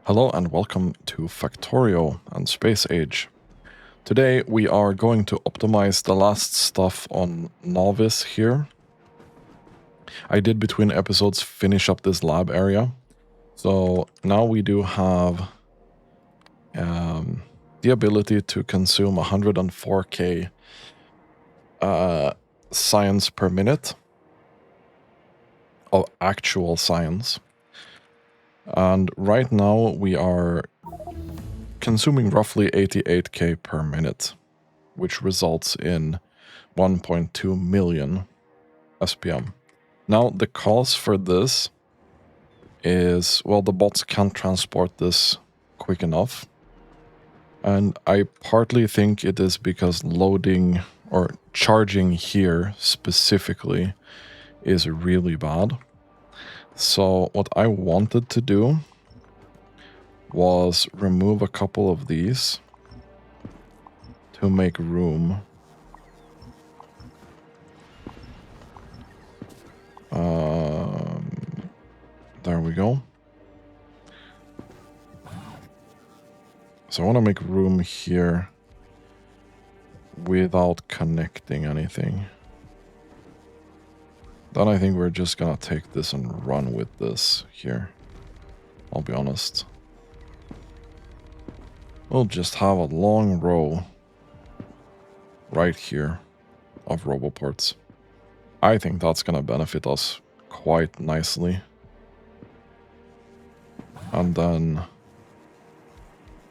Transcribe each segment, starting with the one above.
Hello and welcome to Factorio and Space Age. Today we are going to optimize the last stuff on Nauvis here. I did between episodes finish up this lab area. So now we do have the ability to consume 104k science per minute of actual science. And right now we are consuming roughly 88k per minute, which results in 1.2 million SPM. Now, the cause for this is, well, the bots can't transport this quick enough. And I partly think it is because loading or charging here specifically is really bad. So what I wanted to do was remove a couple of these to make room. There we go. So I want to make room here without connecting anything. Then I think we're just gonna take this and run with this here. I'll be honest. We'll just have a long row right here of roboports. I think that's gonna benefit us quite nicely. And then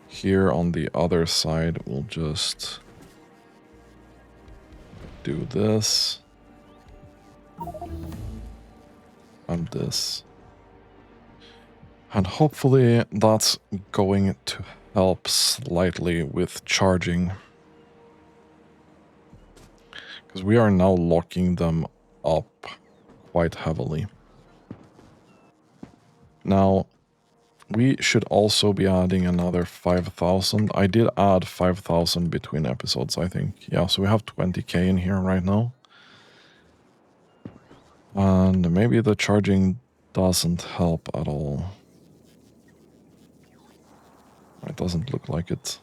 here on the other side, we'll just do this and this. And hopefully that's going to help slightly with charging. Because we are now locking them up quite heavily. Now, we should also be adding another 5,000. I did add 5,000 between episodes, I think. Yeah, so we have 20k in here right now. And maybe the charging doesn't help at all. It doesn't look like it.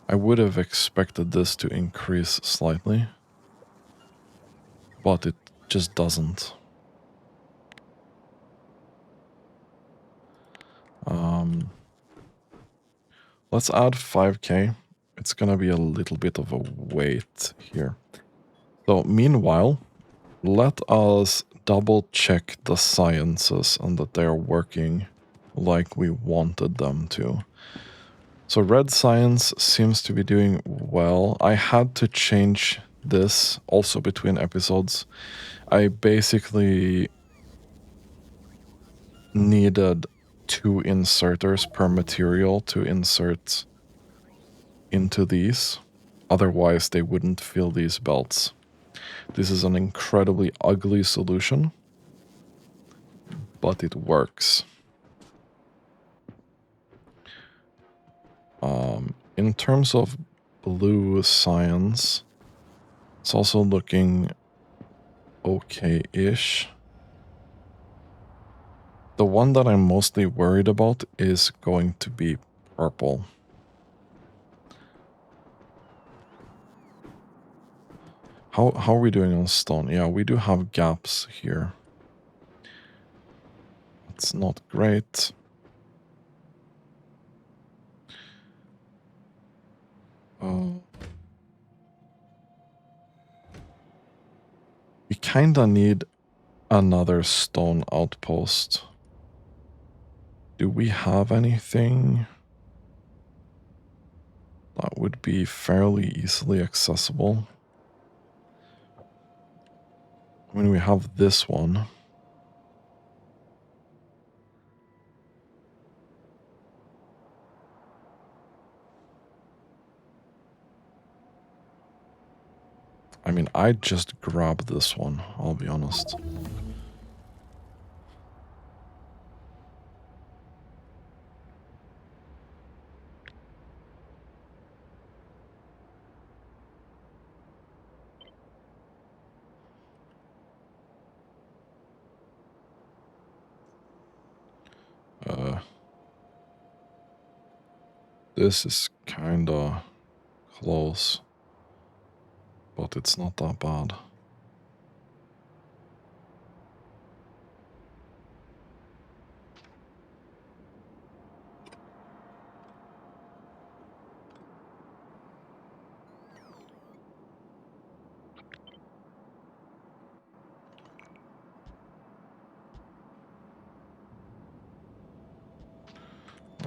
I would have expected this to increase slightly, but it just doesn't. Let's add 5k. It's gonna be a little bit of a wait here. So meanwhile, let us double check the sciences and that they're working like we wanted them to. So red science seems to be doing well. I had to change this also between episodes. I basically needed 2 inserters per material to insert into these. Otherwise, they wouldn't fill these belts. This is an incredibly ugly solution, but it works. In terms of blue science, it's also looking okay-ish. The one that I'm mostly worried about is going to be purple. How are we doing on stone? Yeah, we do have gaps here. It's not great. We kinda need another stone outpost. Do we have anything that would be fairly easily accessible? I mean, we have this one. I mean, I'd just grab this one, I'll be honest. This is kinda close, but it's not that bad.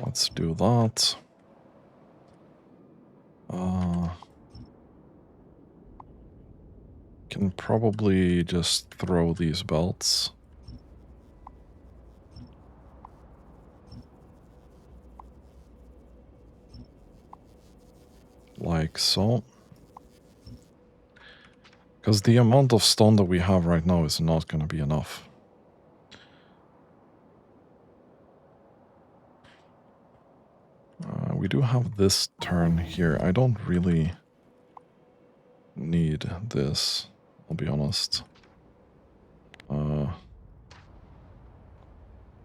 Let's do that. Can probably just throw these belts. Like so. Because the amount of stone that we have right now is not going to be enough. We do have this turn here. I don't really need this, I'll be honest.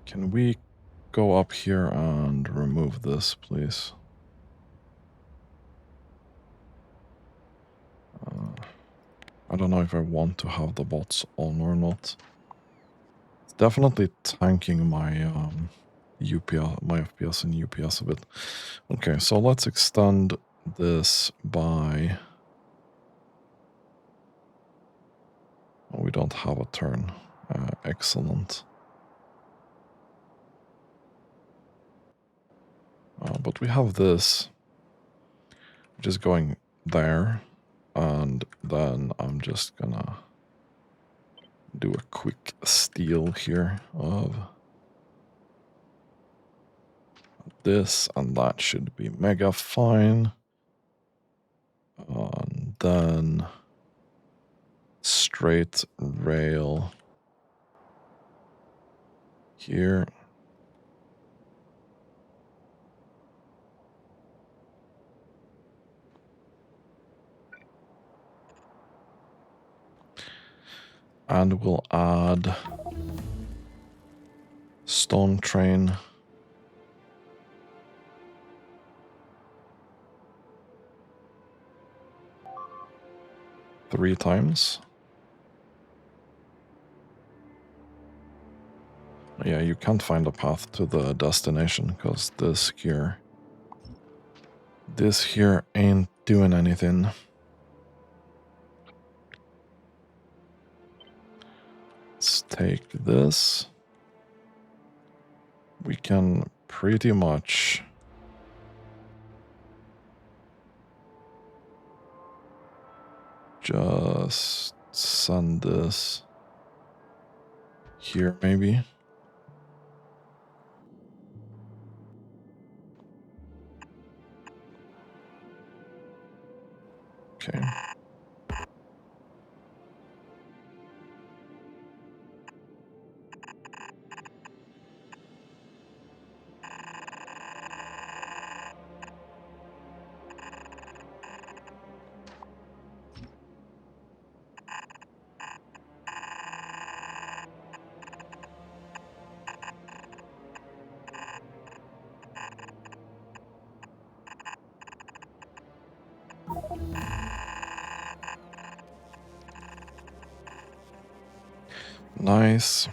Can we go up here and remove this, please? I don't know if I want to have the bots on or not. It's definitely tanking my UPS, my FPS and UPS a bit. Okay, so let's extend this by... Oh, we don't have a turn. Excellent. But we have this, which is going there, and then I'm just gonna do a quick steal here of this, and that should be mega fine. And then straight rail here. And we'll add stone train. Three times. Yeah, you can't find a path to the destination because this here ain't doing anything. Let's take this. We can pretty much just send this here, maybe. Okay. Nice.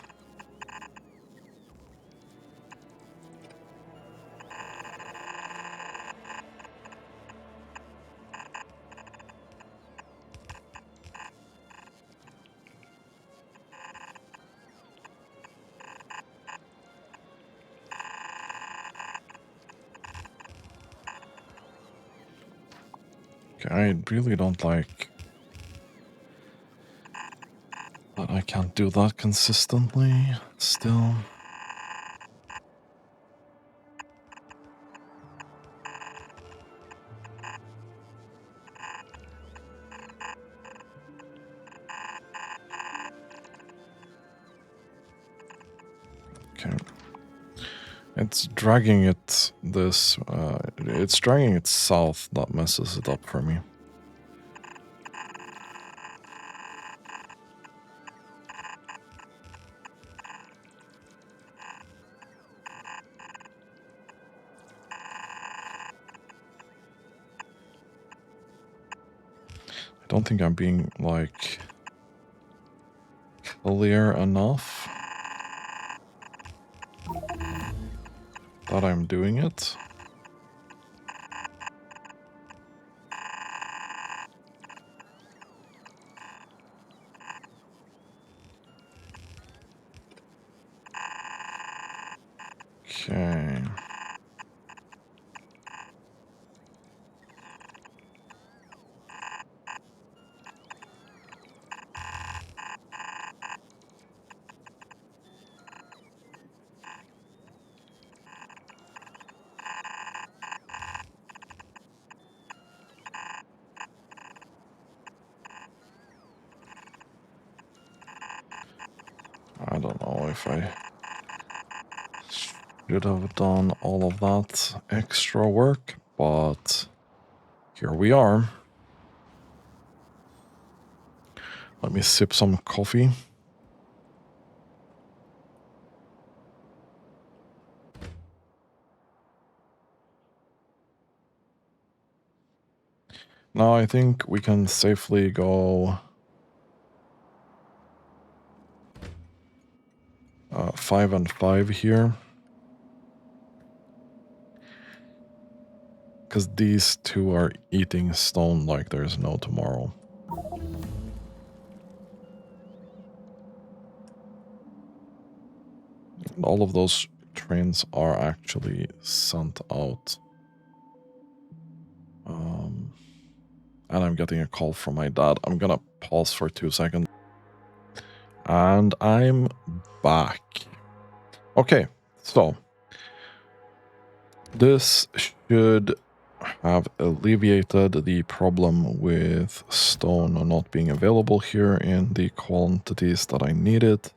Okay, I really don't like that I can't do that consistently still. Okay. It's dragging it it's dragging it south that messes it up for me. I don't think I'm being, like, clear enough that I'm doing it. Okay. I don't know if I should have done all of that extra work, but here we are. Let me sip some coffee. Now I think we can safely go 5 and 5 here. Because these two are eating stone like there's no tomorrow. And all of those trains are actually sent out. And I'm getting a call from my dad. I'm gonna pause for 2 seconds. And I'm back. Okay, so this should have alleviated the problem with stone not being available here in the quantities that I needed.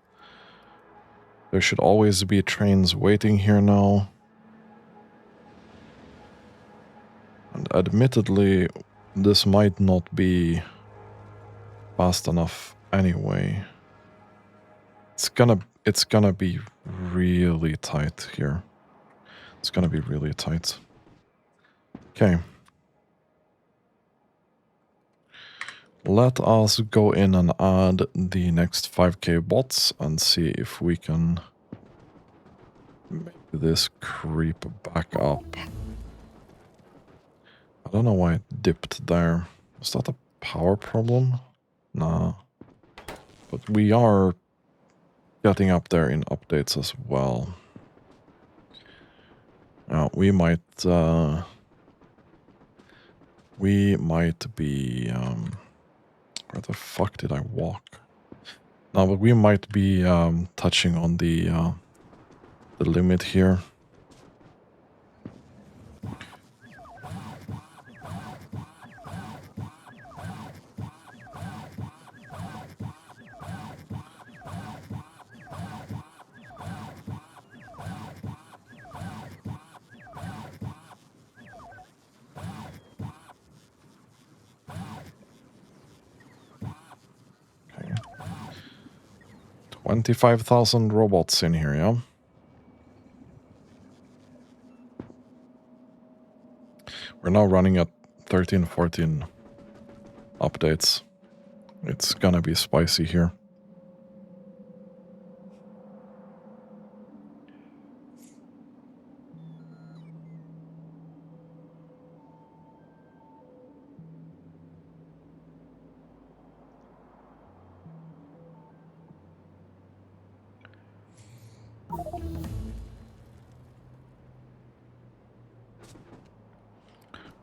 There should always be trains waiting here now. And admittedly, this might not be fast enough anyway. It's gonna be really tight here. It's gonna be really tight. Okay. Let us go in and add the next 5k bots and see if we can make this creep back up. I don't know why it dipped there. Is that a power problem? Nah. But we are getting up there in updates as well. Now, we might be, where the fuck did I walk? No, but we might be touching on the limit here. Okay. 25,000 robots in here, yeah? We're now running at 13, 14 updates. It's gonna be spicy here.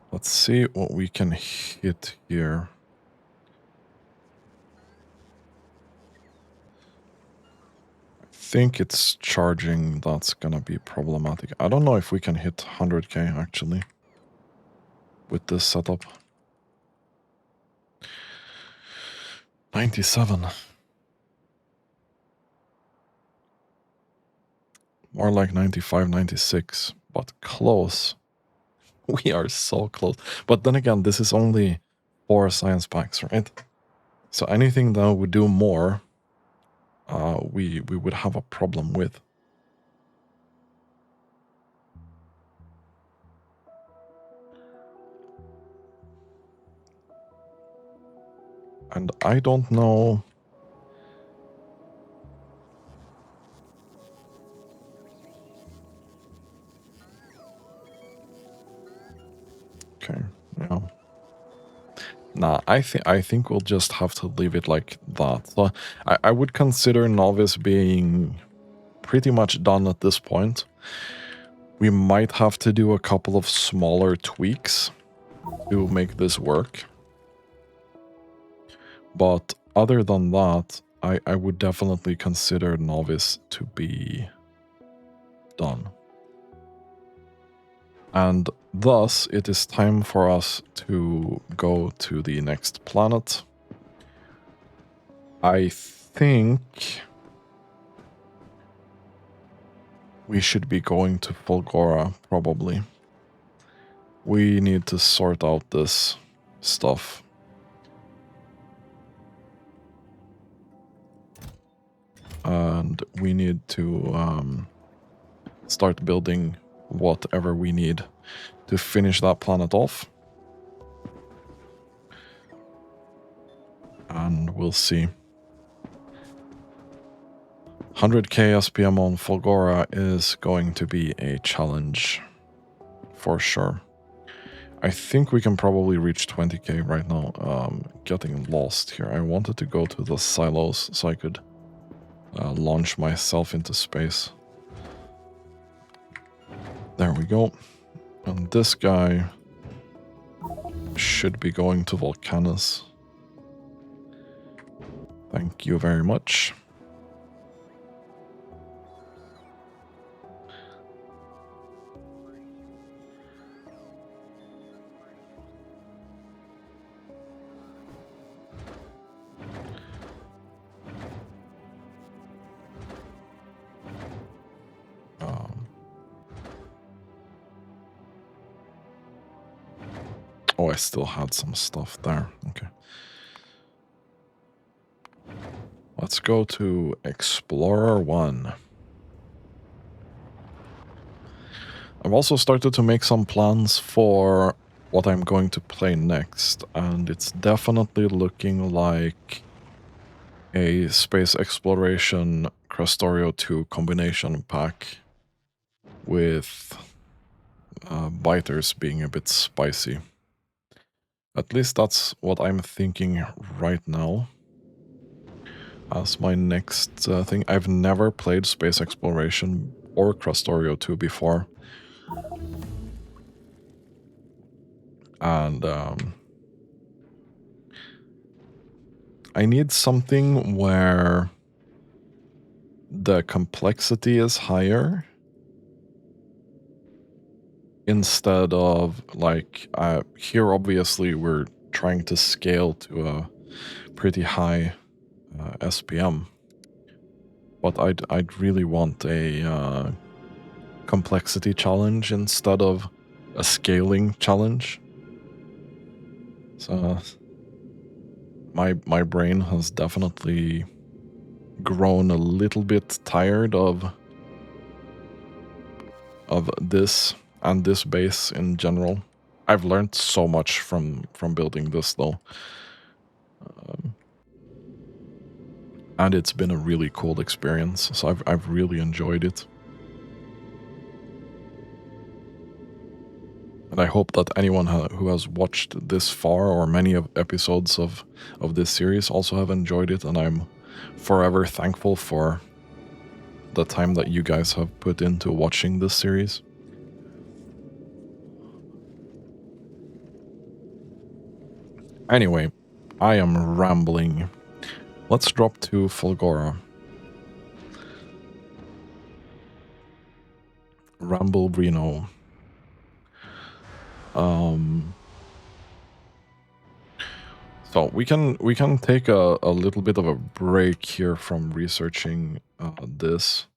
Let's see what we can hit here. I think it's charging that's gonna be problematic. I don't know if we can hit 100k actually with this setup. 97. More like 95, 96, but close. We are so close. But then again, this is only 4 science packs, right? So anything that would do more, we would have a problem with. And I don't know... Okay, yeah. Nah, I think we'll just have to leave it like that. So I would consider Nauvis being pretty much done at this point. We might have to do a couple of smaller tweaks to make this work. But other than that, I would definitely consider Nauvis to be done. And thus, it is time for us to go to the next planet. I think we should be going to Fulgora, probably. We need to sort out this stuff. And we need to start building whatever we need to finish that planet off. And we'll see. 100k SPM on Fulgora is going to be a challenge, for sure. I think we can probably reach 20k right now. Getting lost here. I wanted to go to the silos so I could launch myself into space. There we go. And this guy should be going to Volcanus. Thank you very much. Oh, I still had some stuff there. Okay. Let's go to Explorer 1. I've also started to make some plans for what I'm going to play next, and it's definitely looking like a space exploration Factorio 2 combination pack with biters being a bit spicy. At least that's what I'm thinking right now. As my next thing, I've never played space exploration or Factorio 2 before. And I need something where the complexity is higher instead of like here obviously we're trying to scale to a pretty high SPM, but I'd really want a complexity challenge instead of a scaling challenge. So my brain has definitely grown a little bit tired of this and this base in general. I've learned so much from building this though. And it's been a really cool experience, so I've really enjoyed it. And I hope that anyone who has watched this far or many of episodes of this series also have enjoyed it, and I'm forever thankful for the time that you guys have put into watching this series. Anyway, I am rambling. Let's drop to Fulgora. Ramble Reno. So we can take a little bit of a break here from researching this.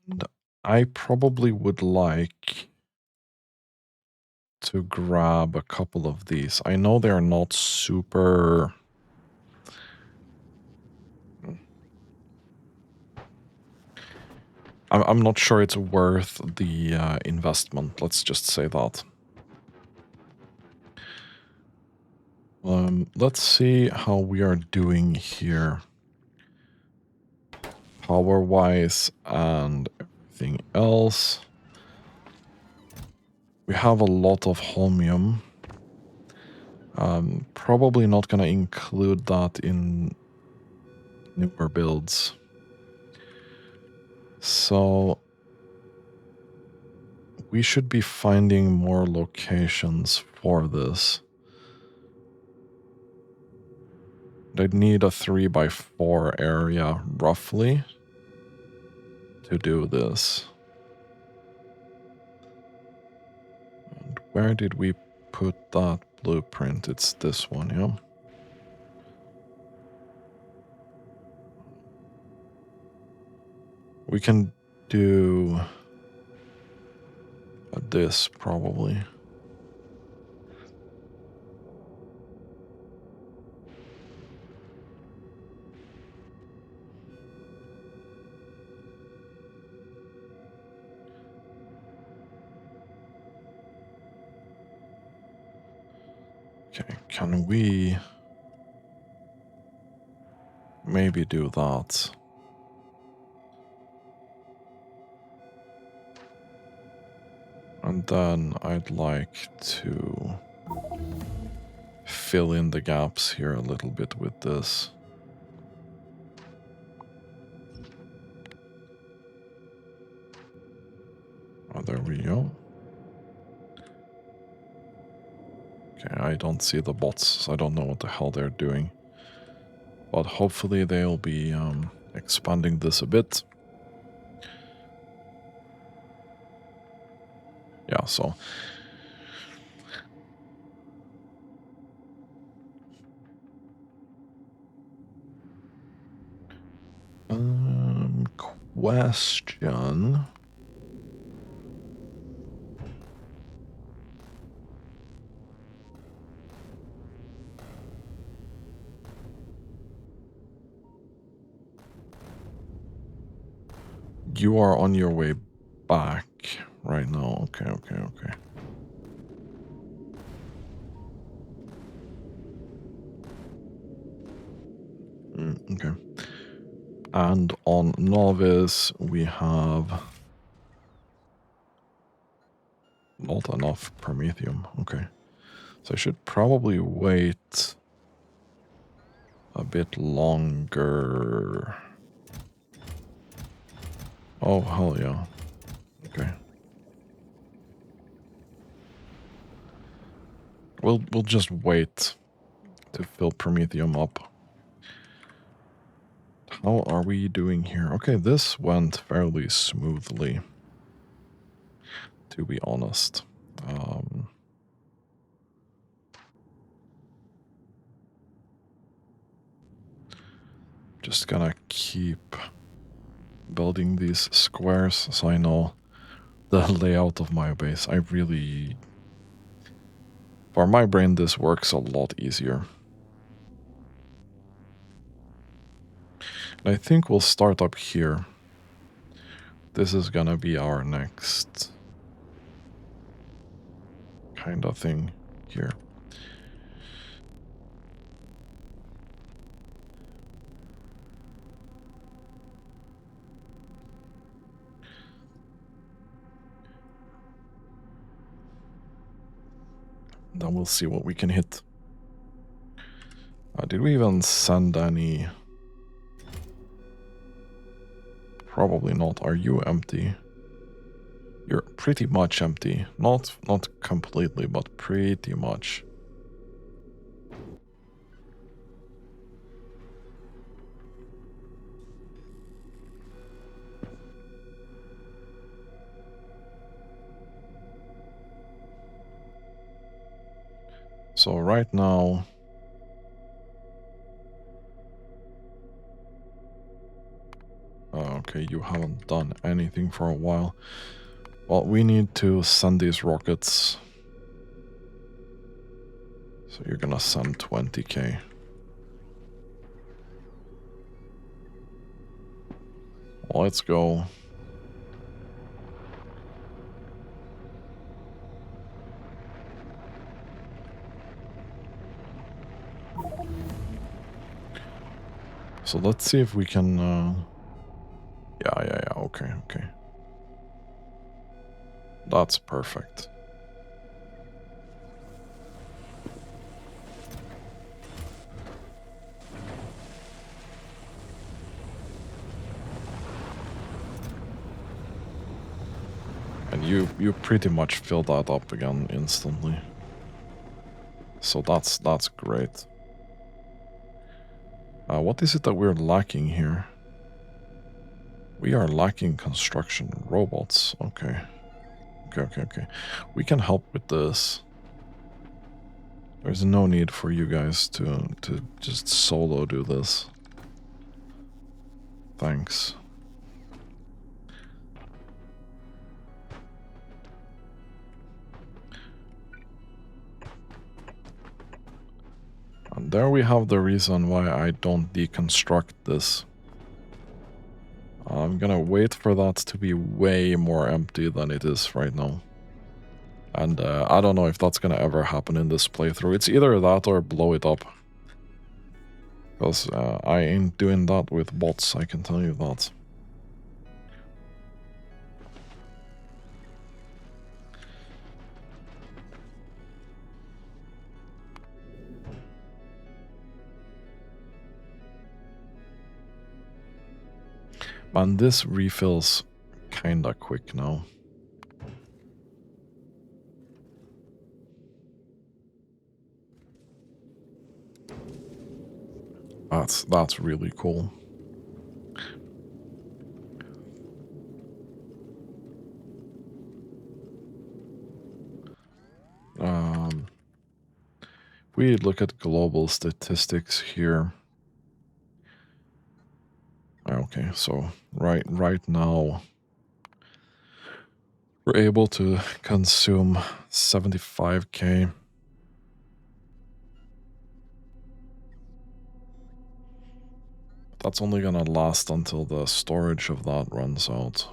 And I probably would like to grab a couple of these. I know they're not super... I'm not sure it's worth the investment, let's just say that. Let's see how we are doing here. Power-wise and everything else. We have a lot of holmium. Probably not gonna include that in newer builds. So we should be finding more locations for this. I'd need a 3x4 area, roughly, to do this. And where did we put that blueprint? It's this one, yeah? We can do this, probably. Okay, can we maybe do that? And then I'd like to fill in the gaps here a little bit with this. Oh, there we go. Okay, I don't see the bots, so I don't know what the hell they're doing. But hopefully they'll be expanding this a bit. Yeah, so... question... You are on your way back right now. Okay. Okay. And on Nauvis, we have not enough promethium. Okay. So I should probably wait a bit longer. Oh, hell yeah. Okay. We'll just wait to fill promethium up. How are we doing here? Okay, this went fairly smoothly, to be honest. Just gonna keep building these squares so I know the layout of my base. I really... For my brain, this works a lot easier. I think we'll start up here. This is gonna be our next kind of thing here. Then we'll see what we can hit. Did we even send any? Probably not. Are you empty? You're pretty much empty. Not completely, but pretty much. So right now... Okay, you haven't done anything for a while. Well, we need to send these rockets. So you're gonna send 20k. Let's go. So let's see if we can... Yeah, okay. That's perfect. And you pretty much fill that up again instantly. So that's great. What is it that we're lacking here? We are lacking construction robots. Okay. We can help with this. There's no need for you guys to just solo do this. Thanks. And there we have the reason why I don't deconstruct this. I'm gonna wait for that to be way more empty than it is right now. And I don't know if that's gonna ever happen in this playthrough. It's either that or blow it up. Because I ain't doing that with bots, I can tell you that. And this refills kinda quick now. That's really cool. We look at global statistics here. Okay, so right now we're able to consume 75k. That's only gonna last until the storage of that runs out.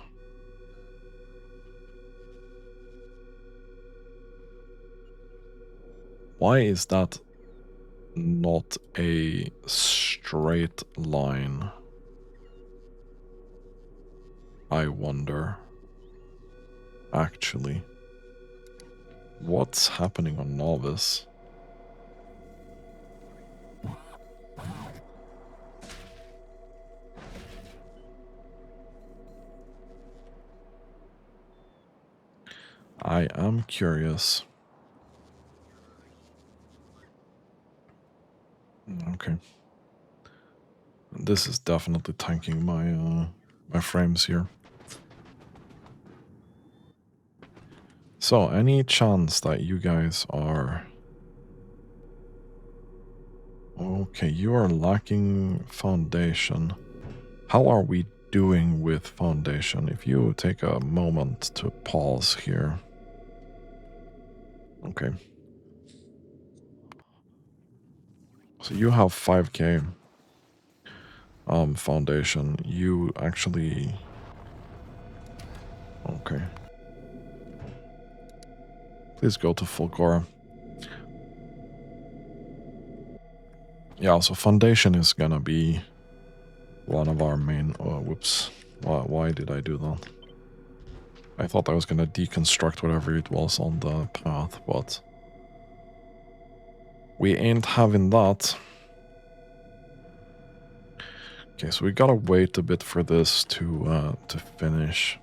Why is that not a straight line? I wonder. Actually, what's happening on Nauvis? I am curious. Okay. This is definitely tanking my my frames here. So, any chance that you guys are... Okay, you are lacking foundation. How are we doing with foundation? If you take a moment to pause here. Okay. So you have 5k foundation. You actually... Okay. Please go to Fulgora. Yeah, so foundation is gonna be one of our main... whoops. Why did I do that? I thought I was gonna deconstruct whatever it was on the path, but... we ain't having that. Okay, so we gotta wait a bit for this to finish.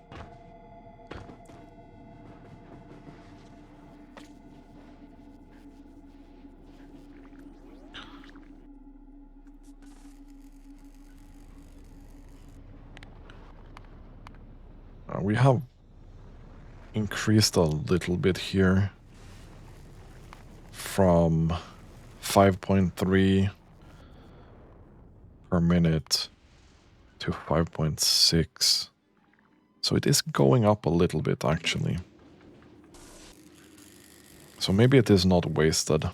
We have increased a little bit here from 5.3 per minute to 5.6. So it is going up a little bit, actually. So maybe it is not wasted.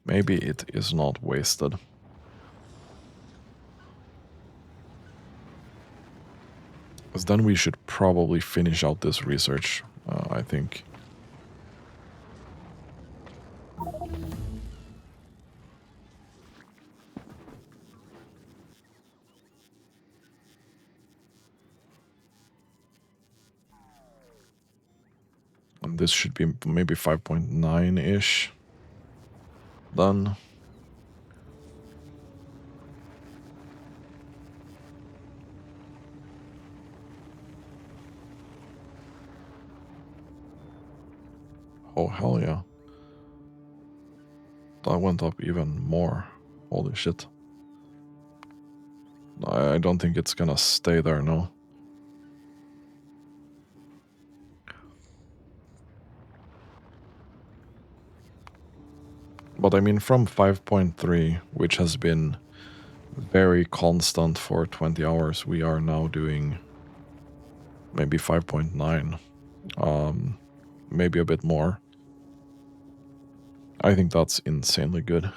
Maybe it is not wasted. Because then we should probably finish out this research, I think. this should be maybe 5.9-ish done. Oh, hell yeah. That went up even more. Holy shit. I don't think it's gonna stay there, no. But I mean, from 5.3, which has been very constant for 20 hours, we are now doing maybe 5.9. Maybe a bit more. I think that's insanely good.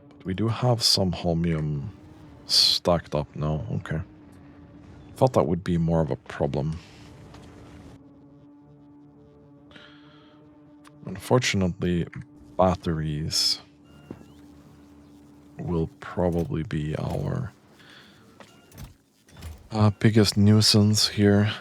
But we do have some holmium stacked up now. Okay. Thought that would be more of a problem. Unfortunately, batteries will probably be our biggest nuisance here.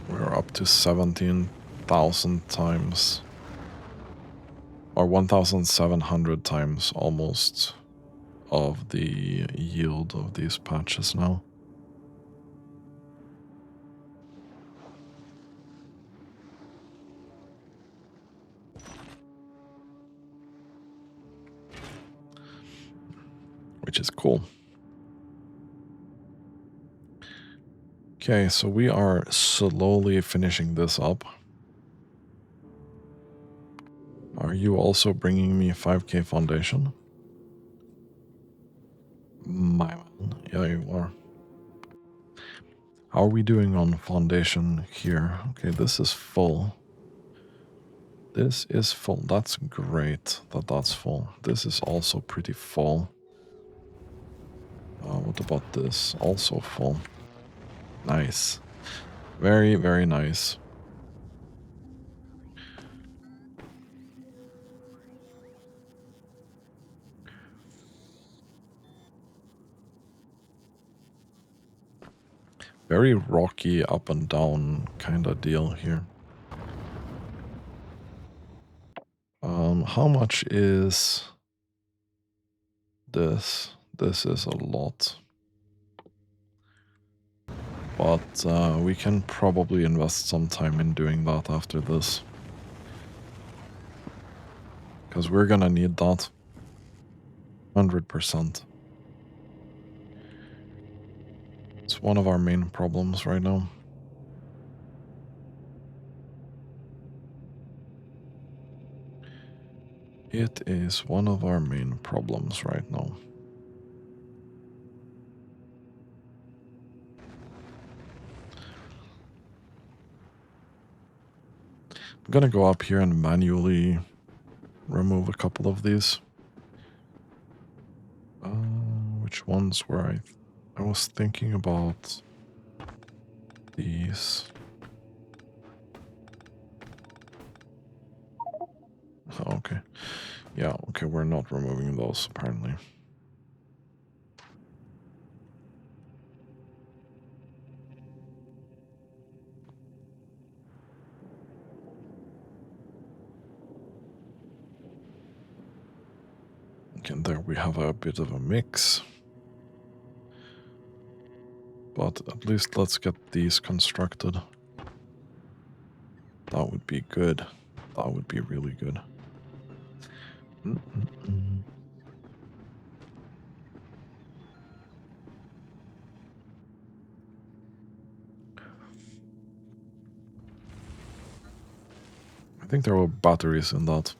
We're up to 17,000 times, or 1,700 times almost of the yield of these patches now. Which is cool. Okay, so we are slowly finishing this up. Are you also bringing me 5k foundation? My man, yeah, you are. How are we doing on foundation here? Okay, this is full. This is full. That's great that that's full. This is also pretty full. What about this? Also full. Nice. Very, very nice. Very rocky up and down kind of deal here. How much is this? This is a lot. But we can probably invest some time in doing that after this. Because we're gonna need that. 100%. It's one of our main problems right now. It is one of our main problems right now. I'm gonna go up here and manually remove a couple of these. Which ones were I was thinking about these. Oh, okay. Yeah, okay, we're not removing those apparently. Okay, there we have a bit of a mix. But at least let's get these constructed. That would be good. That would be really good. I think there were batteries in that.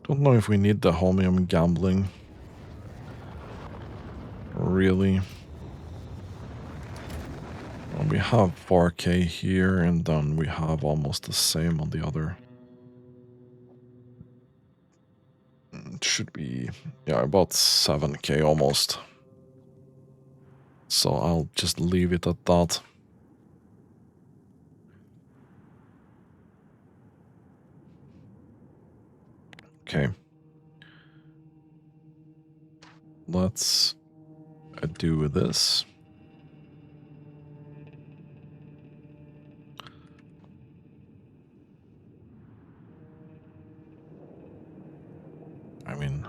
Don't know if we need the holmium gambling. Really. Well, we have 4k here, and then we have almost the same on the other. It should be, yeah, about 7k almost. So I'll just leave it at that. Okay. Let's do this. I mean,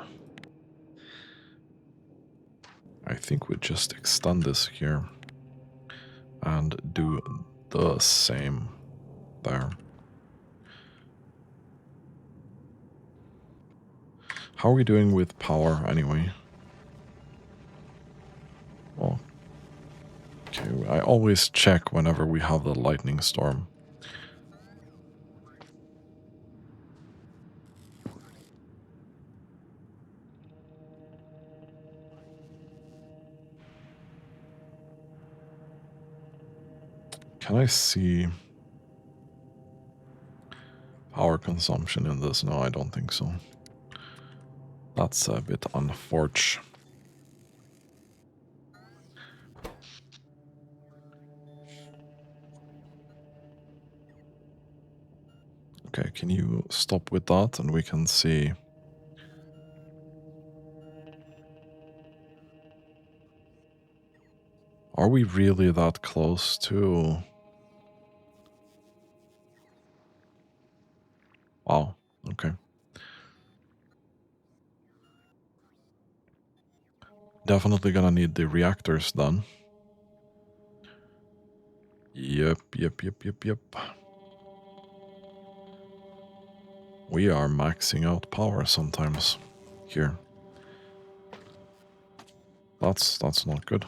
I think we just extend this here and do the same there. How are we doing with power anyway? Well, okay, I always check whenever we have the lightning storm. Can I see power consumption in this? No, I don't think so. That's a bit unfortunate. Okay, can you stop with that and we can see? Are we really that close to? Wow, okay. Definitely gonna need the reactors then. Yep. We are maxing out power sometimes here. That's not good.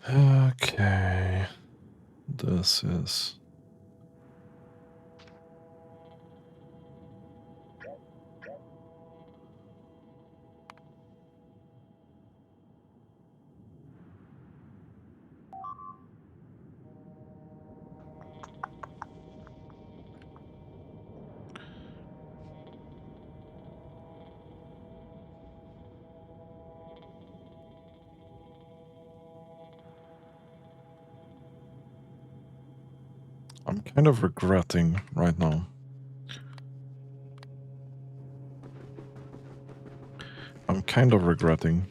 Okay. This is... I'm kind of regretting right now. I'm kind of regretting.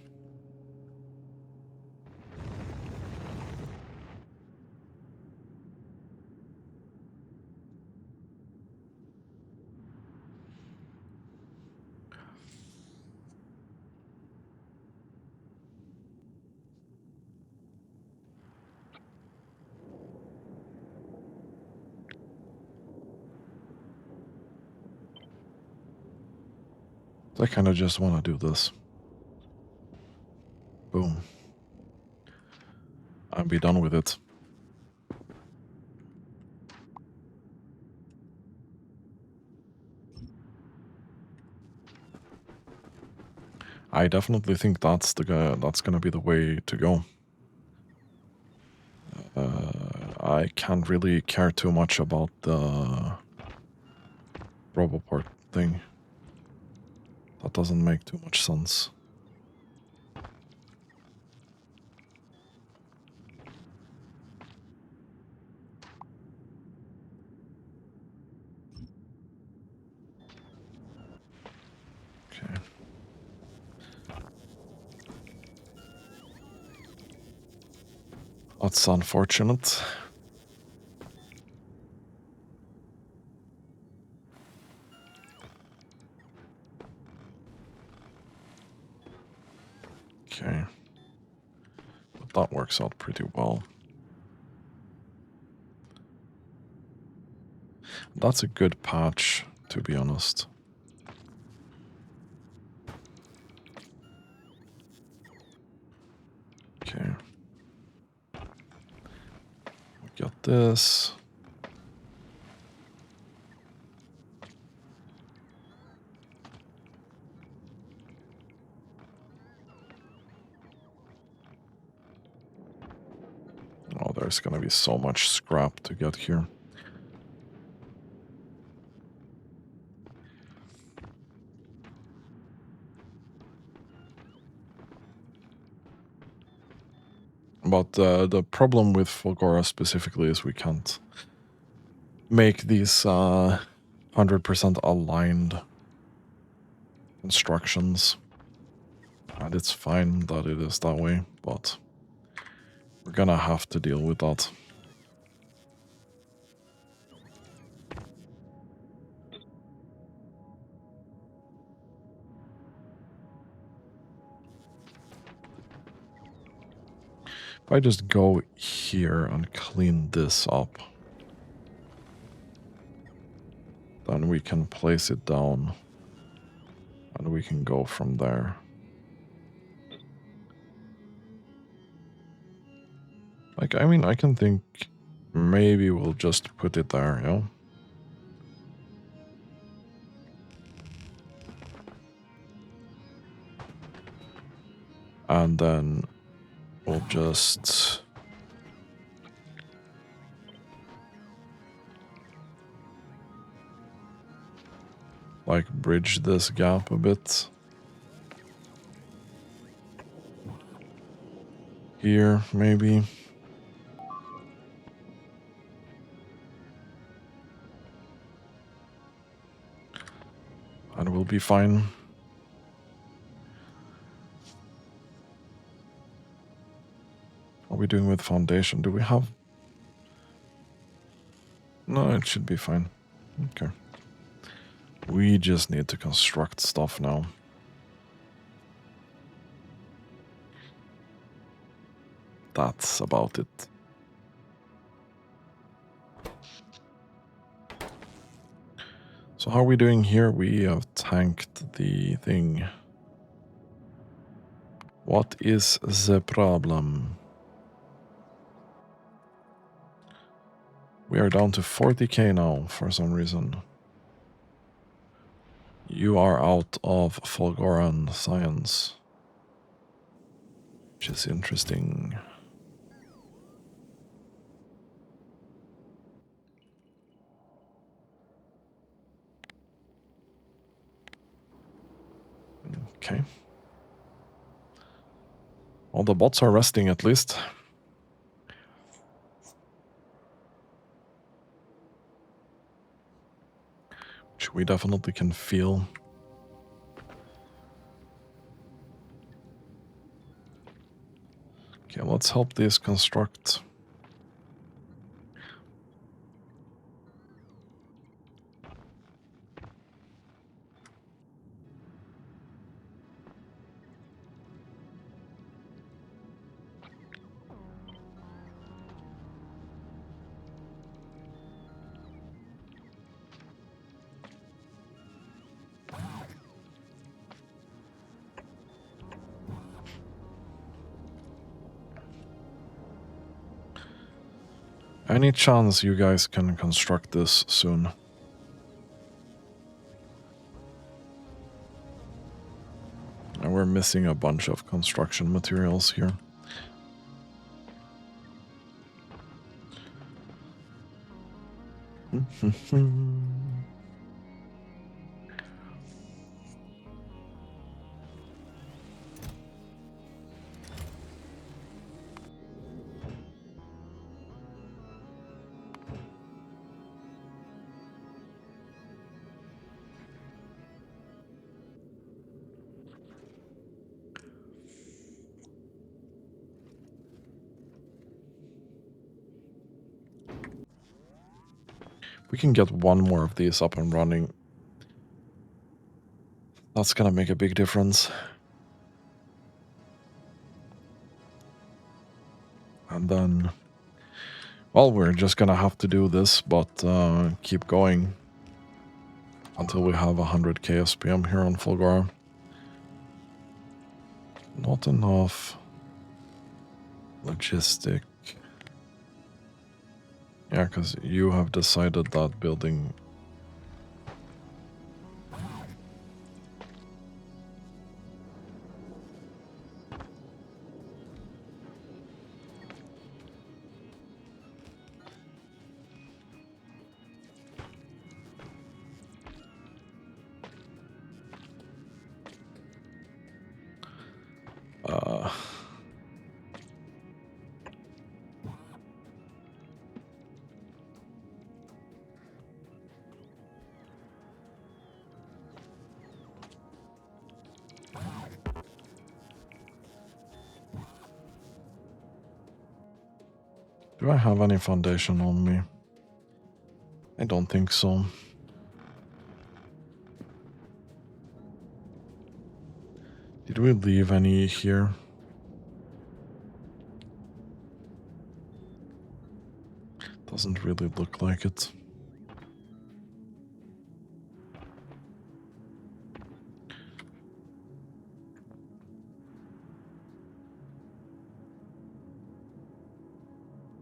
I kind of just want to do this. Boom. And be done with it. I definitely think that's gonna be the way to go. I can't really care too much about the Roboport thing. That doesn't make too much sense. Okay. That's unfortunate. Okay. But that works out pretty well. That's a good patch to be honest. Okay. We got this. Oh, there's gonna be so much scrap to get here. But the problem with Fulgora specifically is we can't make these 100% aligned constructions. And it's fine that it is that way, but we're gonna have to deal with that. If I just go here and clean this up, then we can place it down and we can go from there. Like, I mean, I can think maybe we'll just put it there, you know? And then we'll just... like, bridge this gap a bit. Here, maybe. And we'll be fine. What are we doing with foundation? Do we have... No, it should be fine. Okay. We just need to construct stuff now. That's about it. So how are we doing here? We have tanked the thing. What is the problem? We are down to 40k now for some reason. You are out of Fulgoran science, which is interesting. Okay. All the bots are resting at least. Which we definitely can feel. Okay, let's help this construct. Any chance you guys can construct this soon? And we're missing a bunch of construction materials here. We can get one more of these up and running. That's gonna make a big difference. And then, well, we're just gonna have to do this, but keep going until we have 100k SPM here on Fulgora. Not enough. Logistic. Yeah, because you have decided that building... Do I have any foundation on me? I don't think so. Did we leave any here? Doesn't really look like it.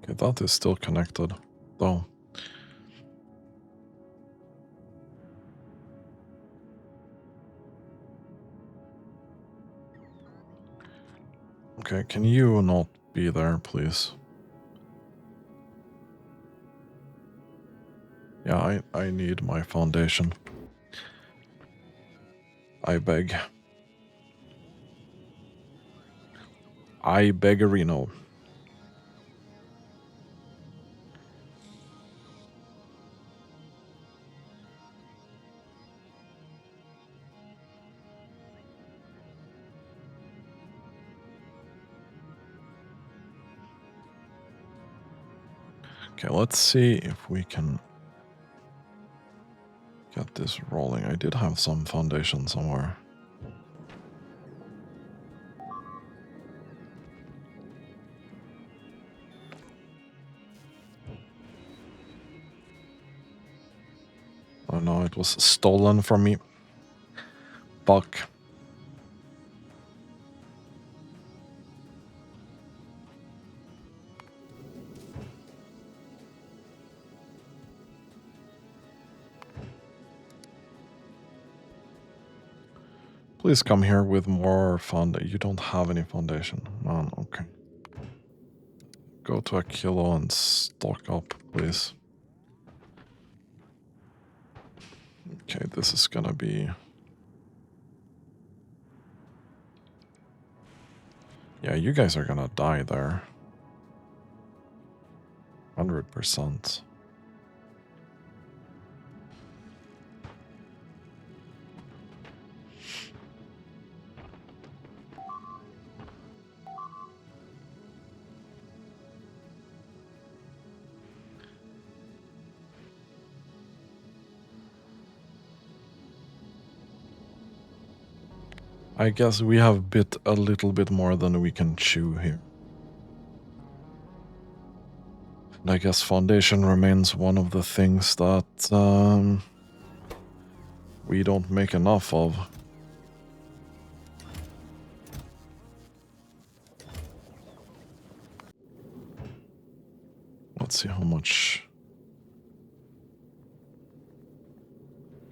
Okay, that is still connected, though. Okay, can you not be there, please? Yeah, I need my foundation. I beg. I beg-a-reno. Okay, let's see if we can get this rolling. I did have some foundation somewhere. Oh no, it was stolen from me. Fuck. Please come here with more foundation. You don't have any foundation. Man, okay. Go to a kilo and stock up, please. Okay, this is gonna be... Yeah, you guys are gonna die there. 100%. I guess we have bit a little bit more than we can chew here. And I guess foundation remains one of the things that we don't make enough of. Let's see how much...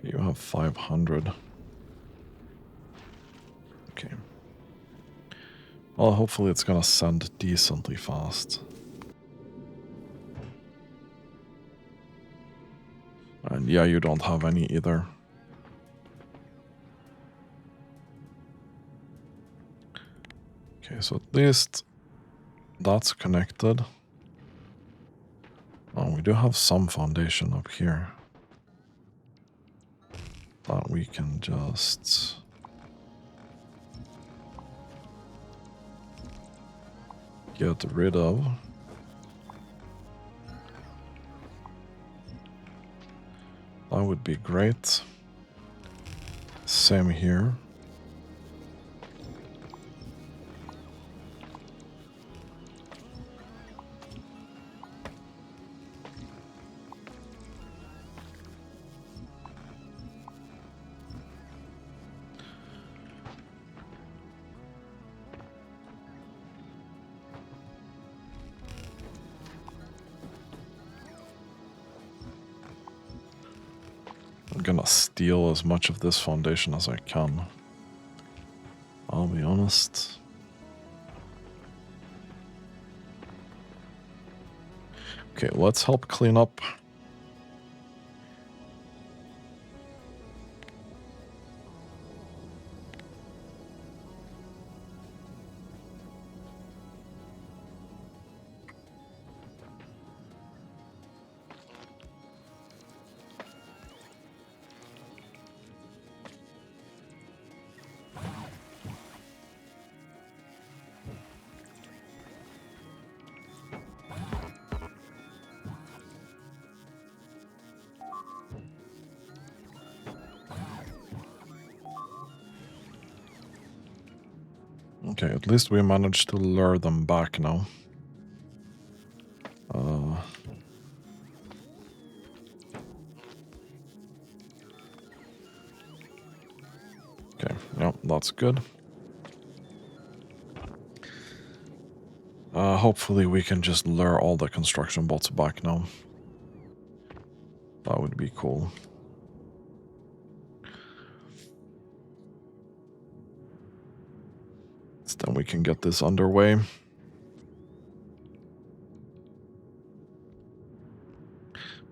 You have 500. Okay. Well, hopefully it's gonna send decently fast. And yeah, you don't have any either. Okay, so at least that's connected. Oh, we do have some foundation up here that we can just... get rid of. That would be great. Same here. gonna steal as much of this foundation as I can. I'll be honest. Okay, let's help clean up. Okay, at least we managed to lure them back now. Okay, yeah, that's good. Hopefully we can just lure all the construction bots back now. That would be cool. So then we can get this underway.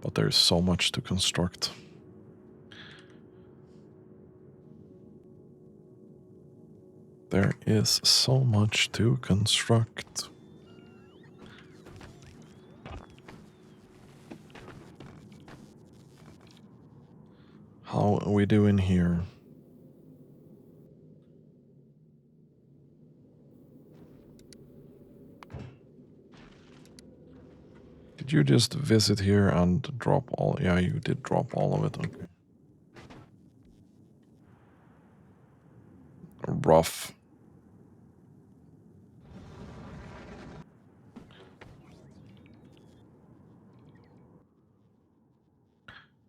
But there's so much to construct. There is so much to construct. How are we doing here? Did you just visit here and drop all? Yeah, you did drop all of it. Okay. Rough.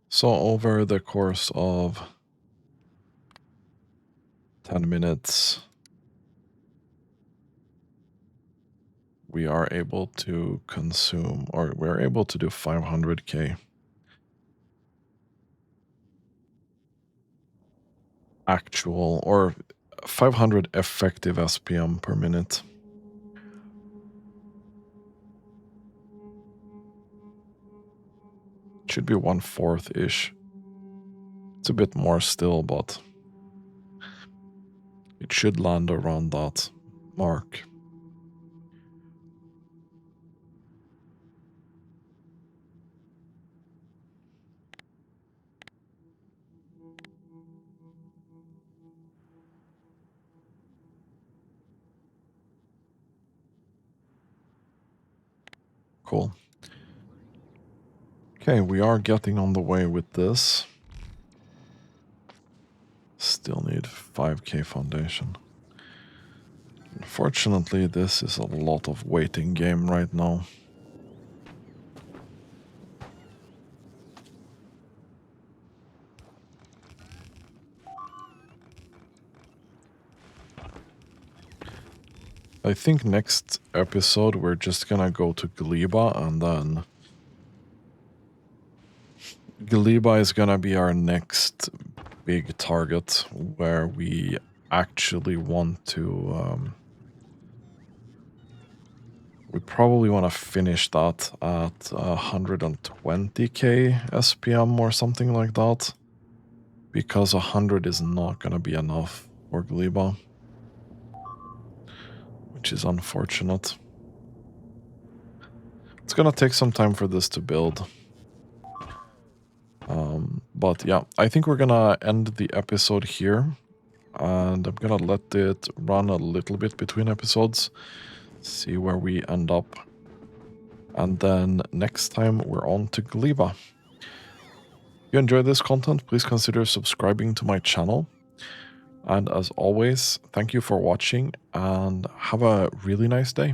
So over the course of 10 minutes, we are able to consume, or we're able to do 500k. Actual, or 500 effective SPM per minute. Should be 1/4-ish. It's a bit more still, but it should land around that mark. Cool. Okay, we are getting on the way with this. Still need 5k foundation. Unfortunately, this is a lot of waiting game right now. I think next episode we're just gonna go to Gleba, and then Gleba is gonna be our next big target where we actually want to we probably want to finish that at 120k SPM or something like that, because 100 is not gonna be enough for Gleba, which is unfortunate. It's gonna take some time for this to build. But yeah, I think we're gonna end the episode here, and I'm gonna let it run a little bit between episodes, see where we end up, and then next time we're on to Gleba. If you enjoyed this content, please consider subscribing to my channel, and as always, thank you for watching and have a really nice day.